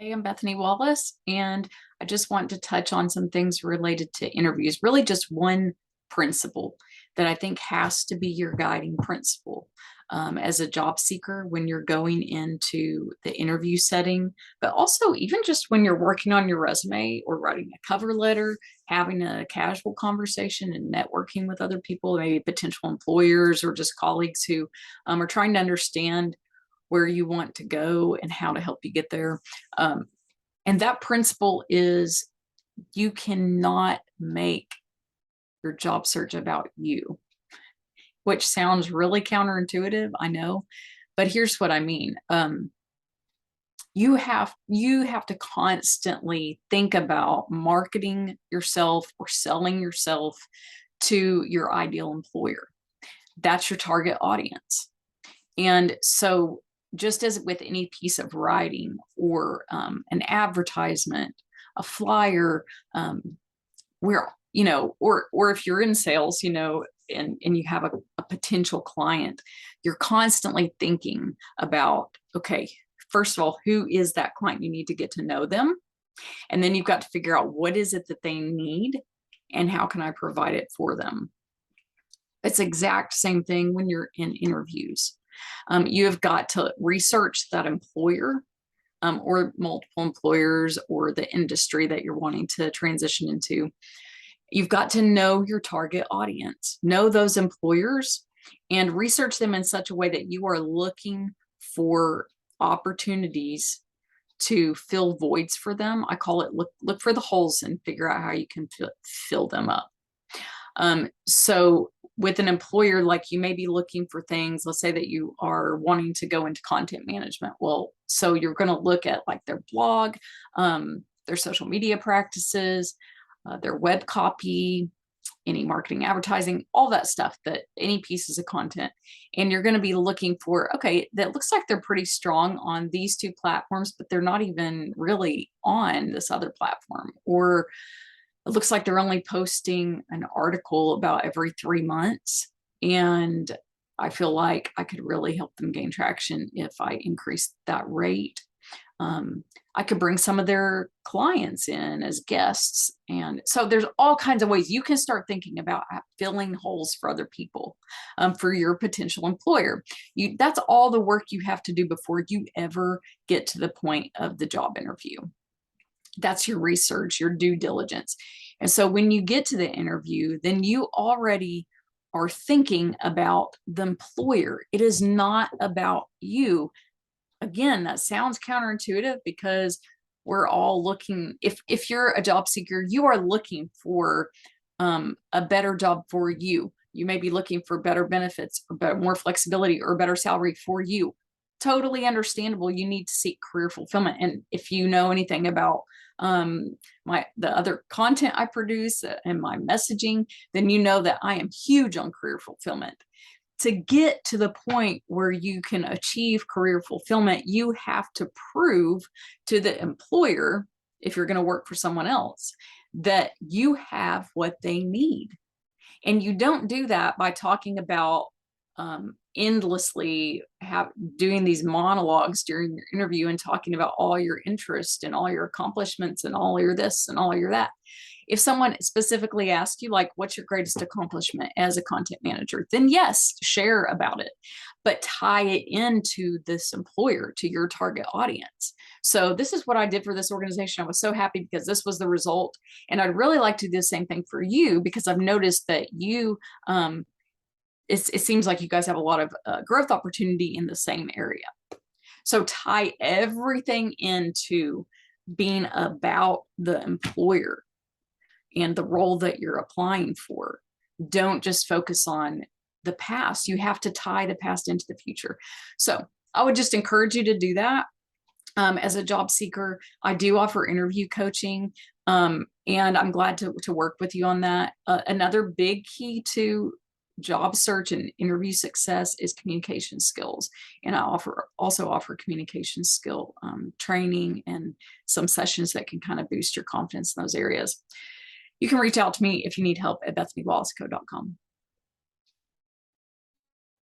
Hey, I'm Bethany Wallace, and I just want to touch on some things related to interviews. Really, just one principle that I think has to be your guiding principle as a job seeker when you're going into the interview setting, but also even just when you're working on your resume or writing a cover letter, having a casual conversation and networking with other people, maybe potential employers or just colleagues who are trying to understand where you want to go and how to help you get there. Um, and that principle is you cannot make your job search about you, which sounds really counterintuitive, I know, but here's what I mean. You have to constantly think about marketing yourself or selling yourself to your ideal employer. That's your target audience. And so, just as with any piece of writing or an advertisement, a flyer, where or if you're in sales, and you have a potential client, you're constantly thinking about, okay, first of all, who is that client? You need to get to know them, and then you've got to figure out what is it that they need, and how can I provide it for them. It's exact same thing when you're in interviews. You have got to research that employer, or multiple employers, or the industry that you're wanting to transition into. You've got to know your target audience, know those employers, and research them in such a way that you are looking for opportunities to fill voids for them. I call it look for the holes and figure out how you can fill them up. So with an employer, like, you may be looking for things, let's say that you are wanting to go into content management. Well, so you're going to look at like their blog, their social media practices, their web copy, any marketing, advertising, all that stuff, that any pieces of content. And you're going to be looking for, okay, that looks like they're pretty strong on these two platforms, but they're not even really on this other platform. Or it looks like they're only posting an article about every 3 months. And I feel like I could really help them gain traction if I increase that rate. I could bring some of their clients in as guests. And so there's all kinds of ways you can start thinking about filling holes for other people, for your potential employer. That's all the work you have to do before you ever get to the point of the job interview. That's your research, your due diligence. And so when you get to the interview, then you already are thinking about the employer. It is not about you. Again, that sounds counterintuitive because we're all looking, if you're a job seeker, you are looking for a better job for you. You may be looking for better benefits, or better, more flexibility, or better salary for you. Totally understandable. You need to seek career fulfillment. And if you know anything about the other content I produce and my messaging, then you know that I am huge on career fulfillment. To get to the point where you can achieve career fulfillment, you have to prove to the employer, if you're going to work for someone else, that you have what they need. And you don't do that by talking about endlessly doing these monologues during your interview and talking about all your interests and all your accomplishments and all your this and all your that. If someone specifically asks you, like, what's your greatest accomplishment as a content manager, then yes, share about it, but tie it into this employer, to your target audience. So this is what I did for this organization. I was so happy because this was the result. And I'd really like to do the same thing for you, because I've noticed that it seems like you guys have a lot of growth opportunity in the same area. So tie everything into being about the employer and the role that you're applying for. Don't just focus on the past. You have to tie the past into the future. So I would just encourage you to do that. As a job seeker, I do offer interview coaching, and I'm glad to work with you on that. Another big key to job search and interview success is communication skills. And I also offer communication skill training and some sessions that can kind of boost your confidence in those areas. You can reach out to me if you need help at BethanyWallaceCo.com.